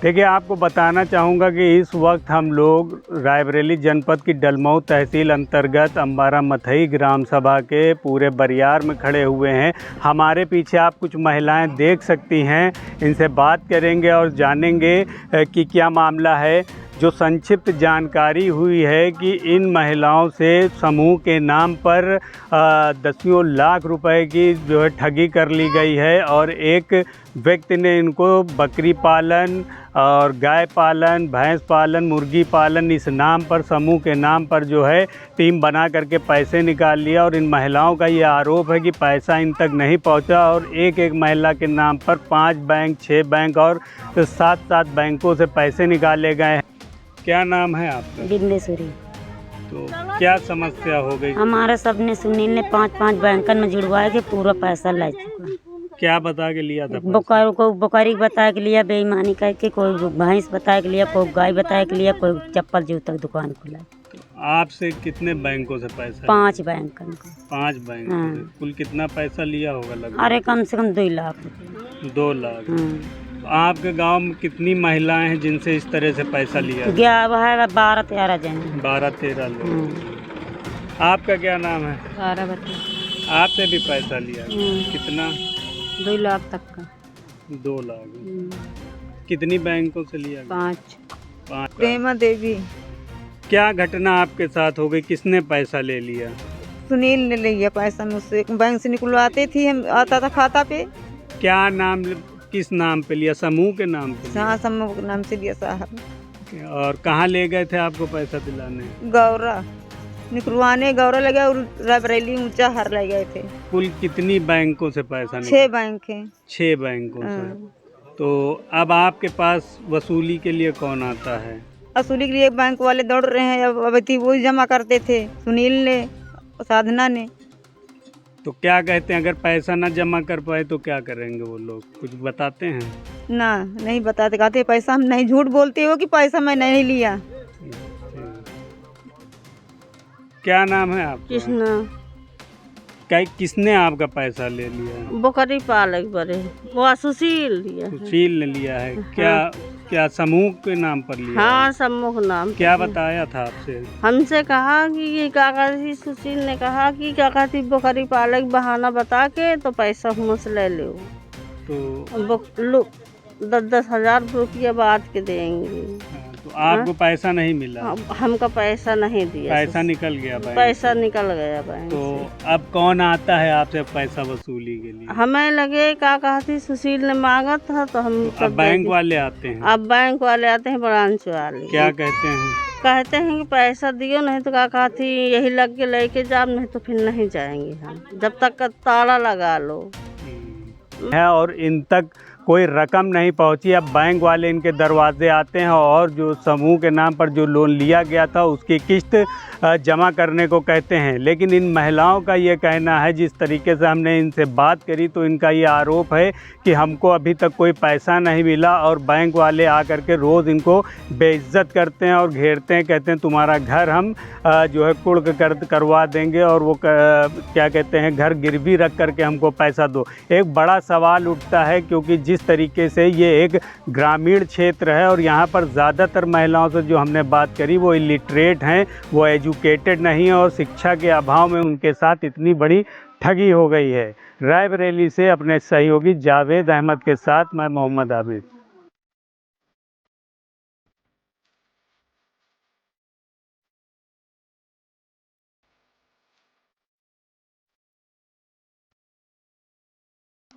देखिए, आपको बताना चाहूँगा कि इस वक्त हम लोग रायबरेली जनपद की डलमऊ तहसील अंतर्गत अम्बारा मथई ग्राम सभा के पूरे बरियार में खड़े हुए हैं। हमारे पीछे आप कुछ महिलाएं देख सकती हैं, इनसे बात करेंगे और जानेंगे कि क्या मामला है। जो संक्षिप्त जानकारी हुई है कि इन महिलाओं से समूह के नाम पर दसियों लाख रुपए की जो है ठगी कर ली गई है और एक व्यक्ति ने इनको बकरी पालन और गाय पालन, भैंस पालन, मुर्गी पालन इस नाम पर, समूह के नाम पर जो है टीम बना करके पैसे निकाल लिया। और इन महिलाओं का ये आरोप है कि पैसा इन तक नहीं पहुंचा और एक एक महिला के नाम पर 5 बैंक, 6 बैंक और 7 बैंकों से पैसे निकाले गए हैं। क्या नाम है आपका? बिंदेश्वरी। तो क्या समस्या हो गई? हमारे सबने सुनील ने 5 बैंकन में जुड़वाए के पूरा पैसा ले चुका। क्या बता के लिया था? बकरी बता के लिया, बेईमानी करके कोई भैंस बता के लिया, कोई गाय बता के लिया, कोई चप्पल जूता की दुकान खुला। तो आपसे कितने बैंकों से पैसा? 5 बैंकन को। 5 बैंक। हाँ। कुल कितना पैसा लिया होगा लगभग? अरे कम से कम 2 लाख रुपये। 2 लाख। तो आपके गांव में कितनी महिलाएं हैं जिनसे इस तरह से पैसा लिया? 12-13 जन। 12-13 लोग। आपका क्या नाम है? आपसे भी पैसा लिया? कितना? 2 लाख तक का। 2 लाख। कितनी बैंकों से लिया? 5। प्रेमा देवी। क्या घटना आपके साथ हो गई? किसने पैसा ले लिया? सुनील ने लिया पैसा मुझसे, बैंक से निकलवाते थी, हम आता था खाता पे। क्या नाम, किस नाम पे लिया? समूह के नाम पे लिया? हाँ, समूह के नाम से लिया साहब। और कहाँ ले गए थे आपको पैसा दिलाने? गौरा निकलवाने, गौरा लगे और रायबरेली ऊंचा हर ले गए थे। कुल कितनी बैंकों से पैसा? 6 बैंक है। 6 बैंकों से। तो अब आपके पास वसूली के लिए कौन आता है? वसूली के लिए बैंक वाले दौड़ रहे हैं। अब थी वही जमा करते थे, सुनील ने, साधना ने। तो क्या कहते हैं, अगर पैसा ना जमा कर पाए तो क्या करेंगे वो लोग? कुछ बताते हैं? ना, नहीं बताते, कहते पैसा हम नहीं, झूठ बोलते हो कि पैसा मैं नहीं लिया। क्या नाम है आपका? कृष्णा। किसने आपका पैसा ले लिया? बकरी पालक बड़े वो सुशील लिया। सुशील ने लिया है। क्या समूह के नाम पर लिया? हाँ, समूह नाम। क्या बताया था आपसे? हमसे कहा कि ये काका थी, सुशील ने कहा कि काका थी बकरी पालक बहाना बता के तो पैसा हमसे ले लो। तो 10-10 हजार रुपया बात के देंगे। तो आपको पैसा नहीं मिला? हमका पैसा नहीं दिया। पैसा निकल गया बैंक? पैसा निकल गया बैंक। तो अब कौन आता है आपसे पैसा वसूली के लिए? हमें लगे काका थी, सुशील ने मांगा था तो हम तो अब बैंक वाले आते हैं? अब बैंक वाले आते हैं, ब्रांच वाले। क्या कहते हैं? कहते हैं कि पैसा दियो, नहीं तो काका थी यही लग के लेके जाओ, नहीं तो फिर नहीं जाएंगे हम, जब तक का ताला लगा लो है। और इन तक कोई रकम नहीं पहुंची। अब बैंक वाले इनके दरवाजे आते हैं और जो समूह के नाम पर जो लोन लिया गया था उसकी किस्त जमा करने को कहते हैं। लेकिन इन महिलाओं का ये कहना है, जिस तरीके से हमने इनसे बात करी तो इनका ये आरोप है कि हमको अभी तक कोई पैसा नहीं मिला और बैंक वाले आकर के रोज़ इनको बेइज्जत करते हैं और घेरते हैं, कहते हैं तुम्हारा घर हम जो है कुर्क करवा देंगे और वो क्या कहते हैं, घर गिरवी रख करके हमको पैसा दो। एक बड़ा सवाल उठता है क्योंकि जिस तरीके से ये एक ग्रामीण क्षेत्र है और यहाँ पर ज़्यादातर महिलाओं से जो हमने बात करी वो इलिटरेट हैं, वो एजुकेटेड नहीं है और शिक्षा के अभाव में उनके साथ इतनी बड़ी ठगी हो गई है। रायबरेली से अपने सहयोगी जावेद अहमद के साथ मैं मोहम्मद आबिद।